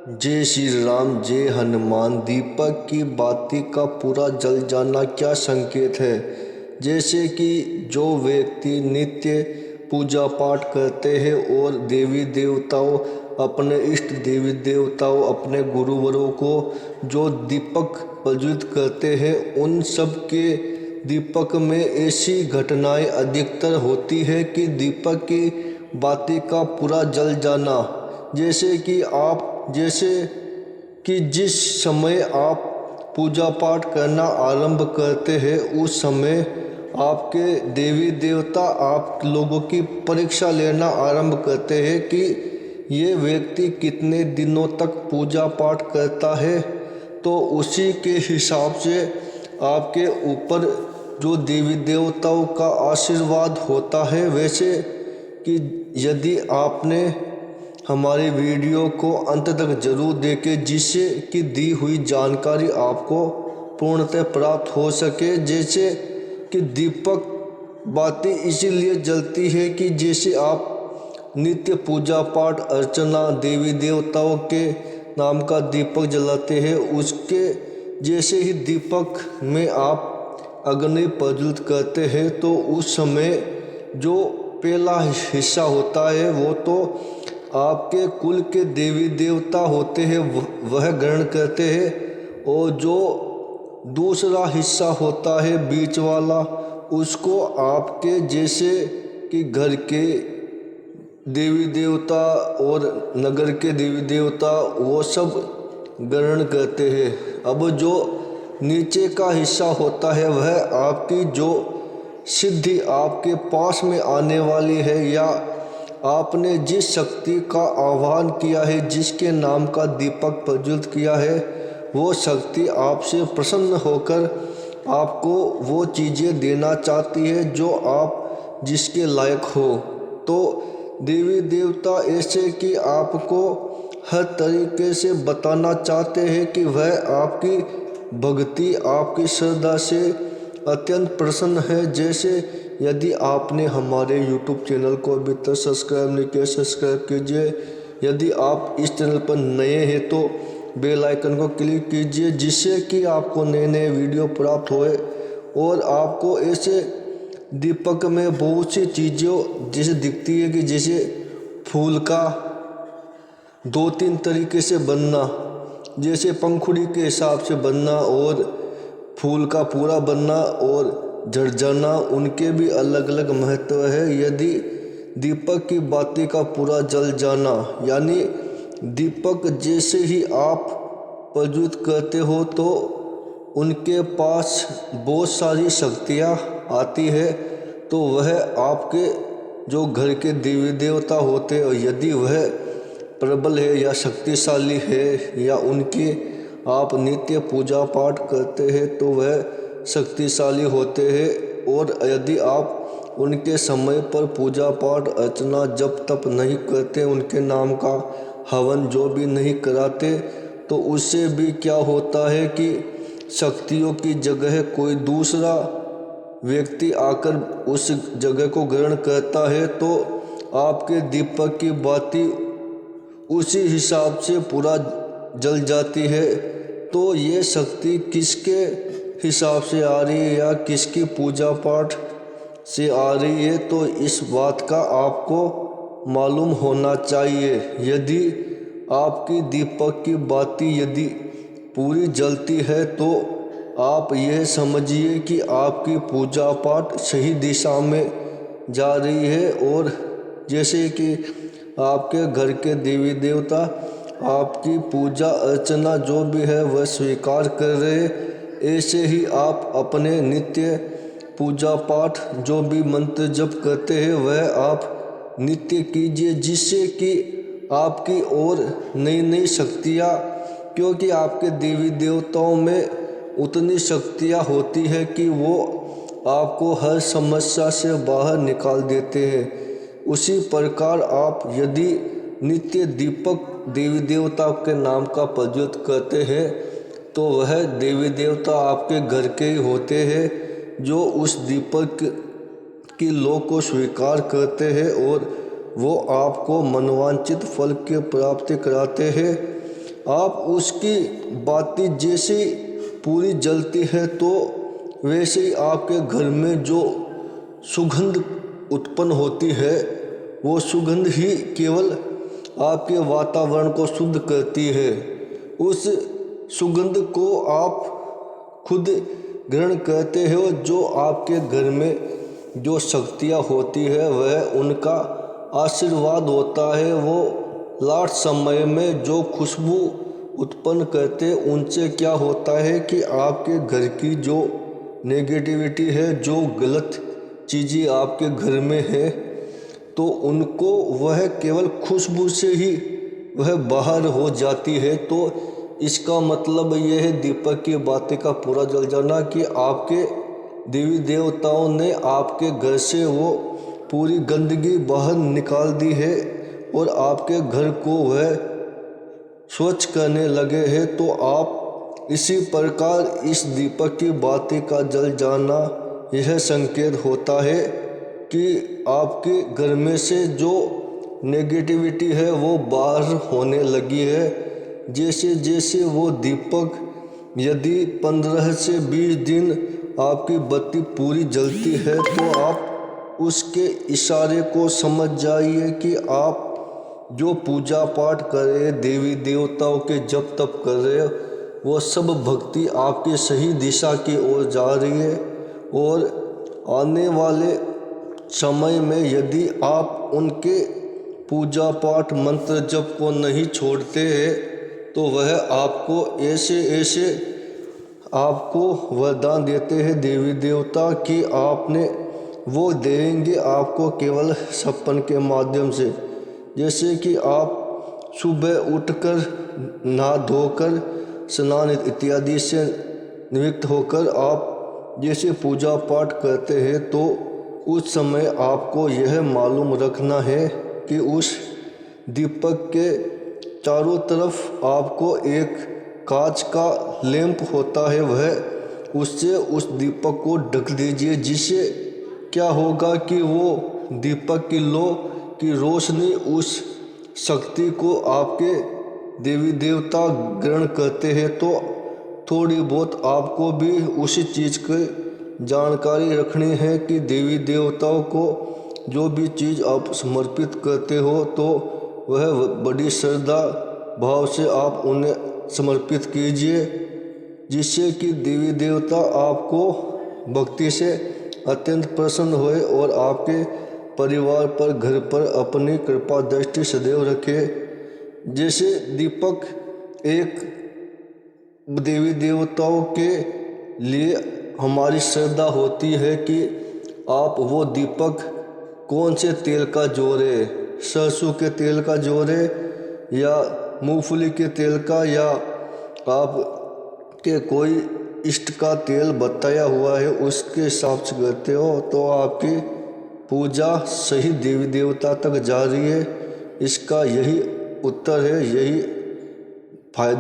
जय श्री राम, जय हनुमान। दीपक की बाती का पूरा जल जाना क्या संकेत है। जैसे कि जो व्यक्ति नित्य पूजा पाठ करते हैं और देवी देवताओं, अपने इष्ट देवी देवताओं, अपने गुरुवरों को जो दीपक प्रज्वलित करते हैं, उन सब के दीपक में ऐसी घटनाएं अधिकतर होती है कि दीपक की बाती का पूरा जल जाना। जैसे कि जिस समय आप पूजा पाठ करना आरंभ करते हैं, उस समय आपके देवी देवता आप लोगों की परीक्षा लेना आरंभ करते हैं कि ये व्यक्ति कितने दिनों तक पूजा पाठ करता है। तो उसी के हिसाब से आपके ऊपर जो देवी देवताओं का आशीर्वाद होता है। वैसे कि यदि आपने हमारी वीडियो को अंत तक जरूर देखें, जिससे कि दी हुई जानकारी आपको पूर्णतः प्राप्त हो सके। जैसे कि दीपक बाती इसीलिए जलती है कि जैसे आप नित्य पूजा पाठ अर्चना देवी देवताओं के नाम का दीपक जलाते हैं, उसके जैसे ही दीपक में आप अग्नि प्रज्वलित करते हैं, तो उस समय जो पहला हिस्सा होता है वो तो आपके कुल के देवी देवता होते हैं, वह ग्रहण करते हैं। और जो दूसरा हिस्सा होता है बीच वाला, उसको आपके जैसे कि घर के देवी देवता और नगर के देवी देवता वो सब ग्रहण करते हैं। अब जो नीचे का हिस्सा होता है वह आपकी जो सिद्धि आपके पास में आने वाली है, या आपने जिस शक्ति का आह्वान किया है, जिसके नाम का दीपक प्रज्वलित किया है, वो शक्ति आपसे प्रसन्न होकर आपको वो चीज़ें देना चाहती है जो आप जिसके लायक हो। तो देवी देवता ऐसे कि आपको हर तरीके से बताना चाहते हैं कि वह आपकी भक्ति, आपकी श्रद्धा से अत्यंत प्रसन्न है। जैसे यदि आपने हमारे YouTube चैनल को अभी तक सब्सक्राइब नहीं किया, सब्सक्राइब कीजिए। यदि आप इस चैनल पर नए हैं तो बेल आइकन को क्लिक कीजिए, जिससे कि आपको नए नए वीडियो प्राप्त होए और आपको ऐसे दीपक में बहुत सी चीज़ें जैसे दिखती है कि जैसे फूल का 2-3 तरीके से बनना, जैसे पंखुड़ी के हिसाब से बनना और फूल का पूरा बनना और झड़ जाना, उनके भी अलग अलग महत्व है। यदि दीपक की बाती का पूरा जल जाना, यानी दीपक जैसे ही आप प्रज्वलित करते हो तो उनके पास बहुत सारी शक्तियाँ आती है। तो वह आपके जो घर के देवी देवता होते हैं, यदि वह प्रबल है या शक्तिशाली है या उनकी आप नित्य पूजा पाठ करते हैं तो वह शक्तिशाली होते हैं। और यदि आप उनके समय पर पूजा पाठ अर्चना जप तप नहीं करते, उनके नाम का हवन जो भी नहीं कराते, तो उससे भी क्या होता है कि शक्तियों की जगह कोई दूसरा व्यक्ति आकर उस जगह को ग्रहण करता है, तो आपके दीपक की बाती उसी हिसाब से पूरा जल जाती है। तो ये शक्ति किसके हिसाब से आ रही है या किसकी पूजा पाठ से आ रही है, तो इस बात का आपको मालूम होना चाहिए। यदि आपकी दीपक की बाती यदि पूरी जलती है तो आप यह समझिए कि आपकी पूजा पाठ सही दिशा में जा रही है। और जैसे कि आपके घर के देवी देवता आपकी पूजा अर्चना जो भी है वह स्वीकार कर रहे, ऐसे ही आप अपने नित्य पूजा पाठ जो भी मंत्र जप करते हैं वह आप नित्य कीजिए, जिससे कि आपकी और नई नई शक्तियाँ, क्योंकि आपके देवी देवताओं में उतनी शक्तियाँ होती है कि वो आपको हर समस्या से बाहर निकाल देते हैं। उसी प्रकार आप यदि नित्य दीपक देवी देवता के नाम का प्रज्वलित करते हैं तो वह देवी देवता आपके घर के ही होते हैं, जो उस दीपक की लौ को स्वीकार करते हैं और वो आपको मनोवांछित फल की प्राप्ति कराते हैं। आप उसकी बाती जैसे पूरी जलती है तो वैसे ही आपके घर में जो सुगंध उत्पन्न होती है वो सुगंध ही केवल आपके वातावरण को शुद्ध करती है। उस सुगंध को आप खुद ग्रहण करते हो। जो आपके घर में जो शक्तियाँ होती है वह उनका आशीर्वाद होता है। वो लास्ट समय में जो खुशबू उत्पन्न करते उनसे क्या होता है कि आपके घर की जो नेगेटिविटी है, जो गलत चीज़ें आपके घर में है, तो उनको वह केवल खुशबू से ही वह बाहर हो जाती है। तो इसका मतलब यह है दीपक की बातें का पूरा जल जाना कि आपके देवी देवताओं ने आपके घर से वो पूरी गंदगी बाहर निकाल दी है और आपके घर को वह स्वच्छ करने लगे हैं। तो आप इसी प्रकार इस दीपक की बातें का जल जाना यह संकेत होता है कि आपके घर में से जो नेगेटिविटी है वो बाहर होने लगी है। जैसे जैसे वो दीपक यदि 15 से 20 दिन आपकी बत्ती पूरी जलती है तो आप उसके इशारे को समझ जाइए कि आप जो पूजा पाठ कर रहे, देवी देवताओं के जप तप कर रहे, वो सब भक्ति आपकी सही दिशा की ओर जा रही है। और आने वाले समय में यदि आप उनके पूजा पाठ मंत्र जप को नहीं छोड़ते हैं तो वह आपको ऐसे ऐसे आपको वरदान देते हैं देवी देवता कि आपने वो देंगे आपको केवल सपन के माध्यम से। जैसे कि आप सुबह उठकर नहा धोकर स्नान इत्यादि से निवृत्त होकर आप जैसे पूजा पाठ करते हैं तो उस समय आपको यह मालूम रखना है कि उस दीपक के चारों तरफ आपको एक कांच का लैंप होता है, वह उससे उस दीपक को ढक दीजिए। जिससे क्या होगा कि वो दीपक की लो की रोशनी उस शक्ति को आपके देवी देवता ग्रहण करते हैं। तो थोड़ी बहुत आपको भी उसी चीज़ की जानकारी रखनी है कि देवी देवताओं को जो भी चीज़ आप समर्पित करते हो तो वह बड़ी श्रद्धा भाव से आप उन्हें समर्पित कीजिए, जिससे कि देवी देवता आपको भक्ति से अत्यंत प्रसन्न होए और आपके परिवार पर, घर पर अपनी कृपा दृष्टि सदैव रखे। जैसे दीपक एक देवी देवताओं के लिए हमारी श्रद्धा होती है कि आप वो दीपक कौन से तेल का जोड़े, सरसों के तेल का जोड़े या मूंगफली के तेल का, या आप के कोई इष्ट का तेल बताया हुआ है उसके हिसाब से करते हो तो आपकी पूजा सही देवी देवता तक जा रही है। इसका यही उत्तर है, यही फायदा।